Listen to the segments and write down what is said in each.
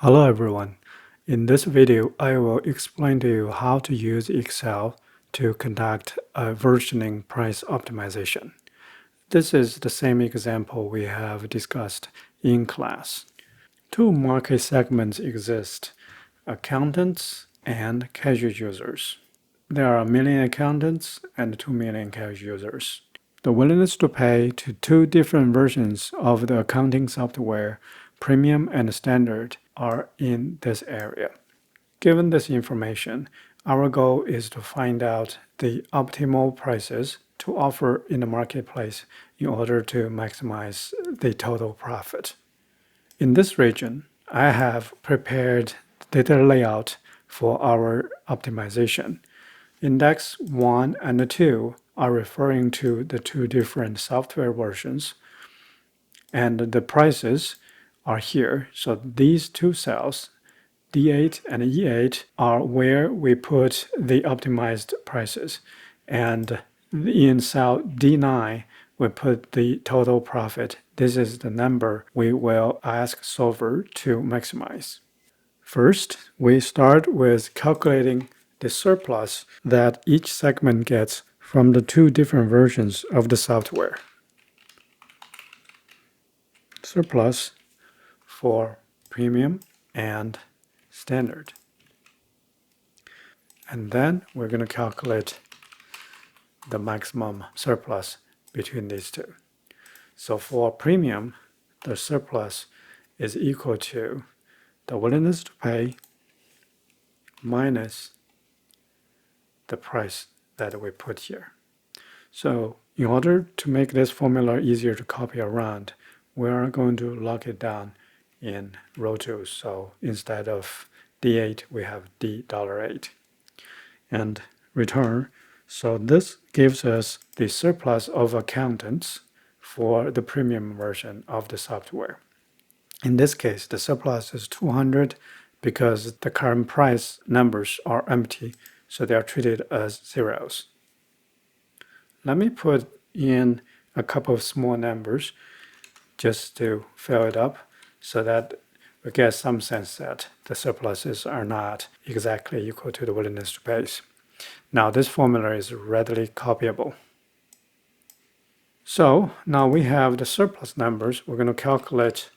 Hello everyone. In this video, I will explain to you how to use Excel to conduct a versioning price optimization. This is the same example we have discussed in class. Two market segments exist, accountants and casual users. There are 1 million accountants and 2 million casual users. The willingness to pay to two different versions of the accounting software, premium and standard, are in this area. Given this information, our goal is to find out the optimal prices to offer in the marketplace in order to maximize the total profit. In this region, I have prepared data layout for our optimization. Index 1 and 2 are referring to the two different software versions, and the prices are here. So these two cells, D8 and E8, are where we put the optimized prices. And in cell D9, we put the total profit. This is the number we will ask Solver to maximize. First, we start with calculating the surplus that each segment gets from the two different versions of the software. Surplus for premium and standard. And then we're going to calculate the maximum surplus between these two. So for premium, the surplus is equal to the willingness to pay minus the price that we put here. So in order to make this formula easier to copy around, we are going to lock it down in row 2. So instead of D8, we have D$8 and return. So this gives us the surplus of accountants for the premium version of the software. In this case, the surplus is 200 because the current price numbers are empty, so they are treated as zeros. Let me put in a couple of small numbers just to fill it up so that we get some sense that the surpluses are not exactly equal to the willingness to pay. Now this formula is readily copyable. So now we have the surplus numbers. We're going to calculate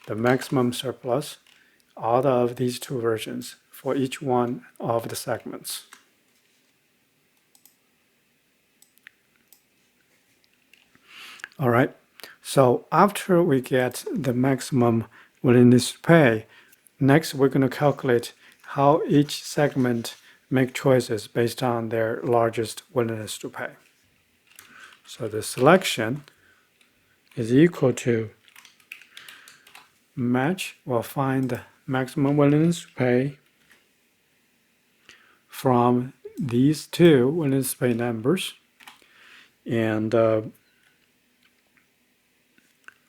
the maximum surplus out of these two versions for each one of the segments. All right, so after we get the maximum willingness to pay, next we're going to calculate how each segment make choices based on their largest willingness to pay. So the selection is equal to match. We'll find the maximum willingness to pay from these two willingness to pay numbers, and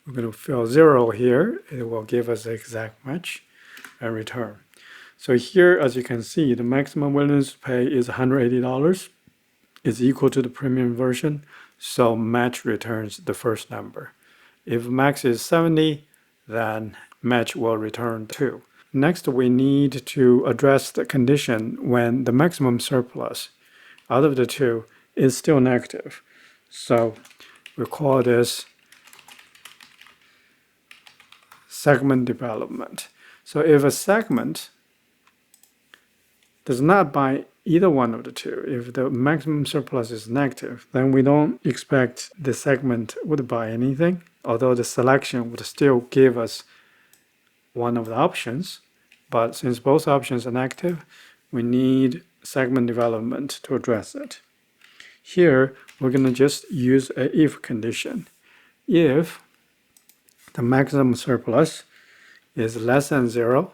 we're going to fill 0 here. It will give us the exact match and return. So here, as you can see, the maximum willingness to pay is $180. Is equal to the premium version, so match returns the first number. If max is 70, then match will return 2. Next, we need to address the condition when the maximum surplus out of the two is still negative. So we call this segment development. So if a segment does not buy either one of the two, if the maximum surplus is negative, then we don't expect the segment would buy anything, although the selection would still give us one of the options. But since both options are negative, we need segment development to address it. Here, we're going to just use an if condition. If the maximum surplus is less than 0,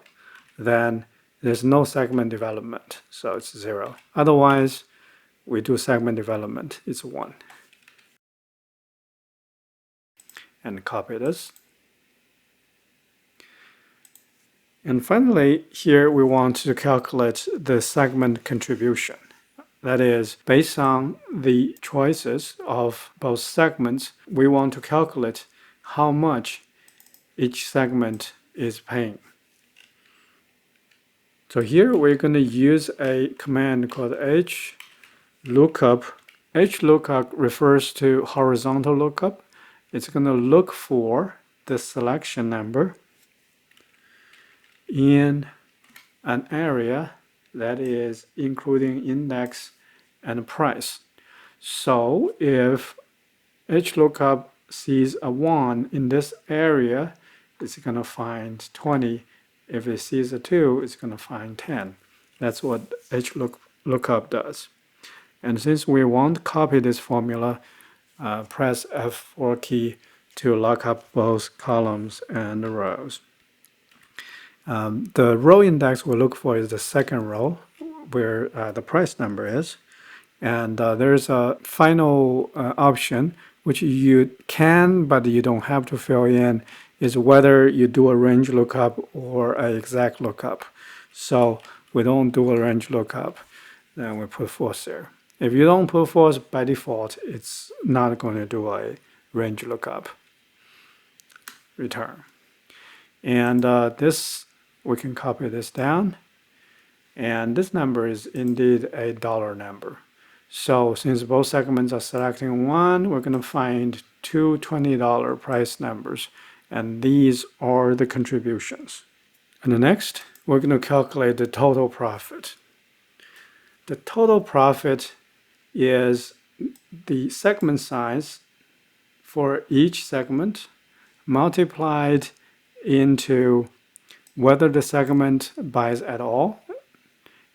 then there's no segment development, so it's 0. Otherwise, we do segment development, it's 1. And copy this. And finally, here we want to calculate the segment contribution. That is, based on the choices of both segments, we want to calculate how much each segment is paying. So here we're going to use a command called HLOOKUP. HLOOKUP refers to horizontal lookup. It's going to look for the selection number in an area that is including index and price. So if HLOOKUP sees a 1 in this area, it's going to find 20. If it sees a 2, it's going to find 10. That's what HLOOKUP does. And since we want to copy this formula, press F4 key to lock up both columns and rows. The row index we'll look for is the second row, where the price number is. And there's a final option, which you can, but you don't have to fill in, is whether you do a range lookup or an exact lookup. So we don't do a range lookup, then we put false there. If you don't put false by default, it's not going to do a range lookup return. And this, we can copy this down. And this number is indeed a dollar number. So since both segments are selecting 1, we're going to find two $20 price numbers. And these are the contributions. And the next, we're going to calculate the total profit. The total profit is the segment size for each segment multiplied into whether the segment buys at all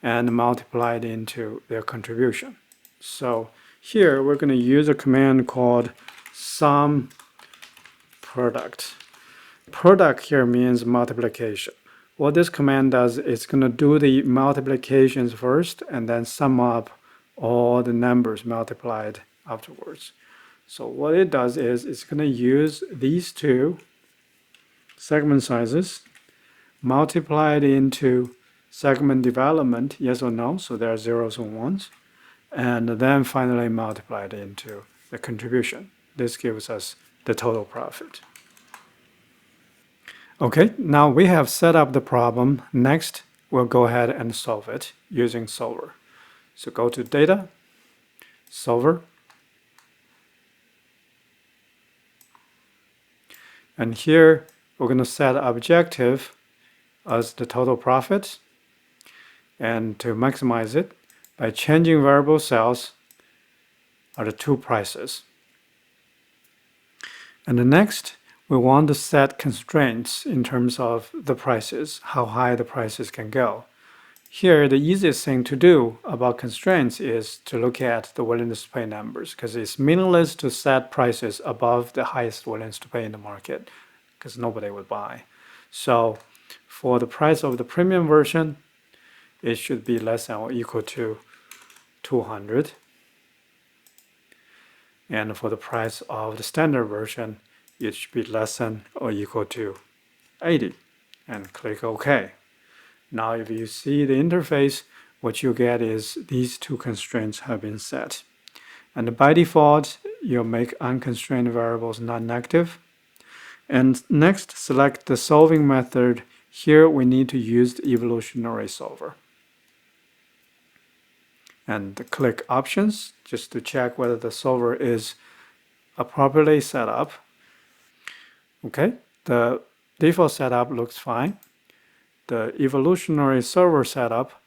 and multiplied into their contribution. So here we're going to use a command called sum product. Product here means multiplication. What this command does is it's going to do the multiplications first and then sum up all the numbers multiplied afterwards. So what it does is it's going to use these two segment sizes multiplied into segment development, yes or no, so there are zeros and ones, and then finally multiplied into the contribution. This gives us the total profit. Okay, now we have set up the problem. Next, we'll go ahead and solve it using Solver. So go to Data, Solver, and here we're going to set objective as the total profit, and to maximize it, by changing variable cells are the two prices. And the next, we want to set constraints in terms of the prices, how high the prices can go. Here, the easiest thing to do about constraints is to look at the willingness to pay numbers, because it's meaningless to set prices above the highest willingness to pay in the market, because nobody would buy. So for the price of the premium version, it should be less than or equal to 200. And for the price of the standard version, it should be less than or equal to 80. And click OK. Now if you see the interface, what you get is these two constraints have been set. And by default, you'll make unconstrained variables non-negative. And next, select the solving method. Here we need to use the Evolutionary Solver. And click Options just to check whether the solver is properly set up. Okay, the default setup looks fine. The Evolutionary Solver setup,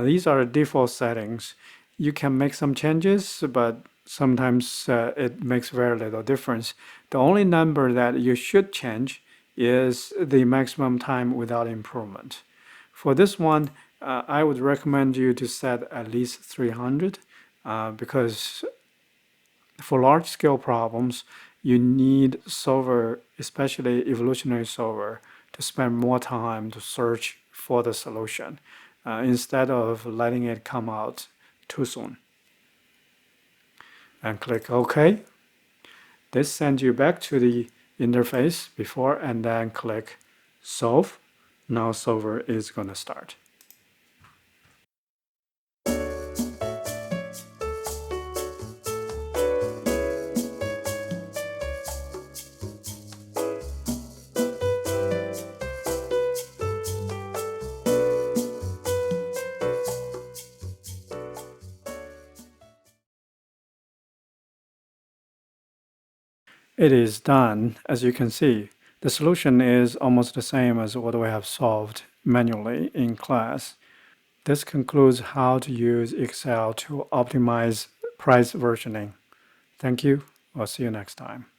these are the default settings. You can make some changes, but sometimes it makes very little difference. The only number that you should change is the maximum time without improvement. For this one, I would recommend you to set at least 300 because for large-scale problems, you need solver, especially Evolutionary Solver, to spend more time to search for the solution instead of letting it come out too soon. And click OK. This sends you back to the interface before, and then click Solve. Now Solver is going to start. It is done. As you can see, the solution is almost the same as what we have solved manually in class. This concludes how to use Excel to optimize price versioning. Thank you. I'll see you next time.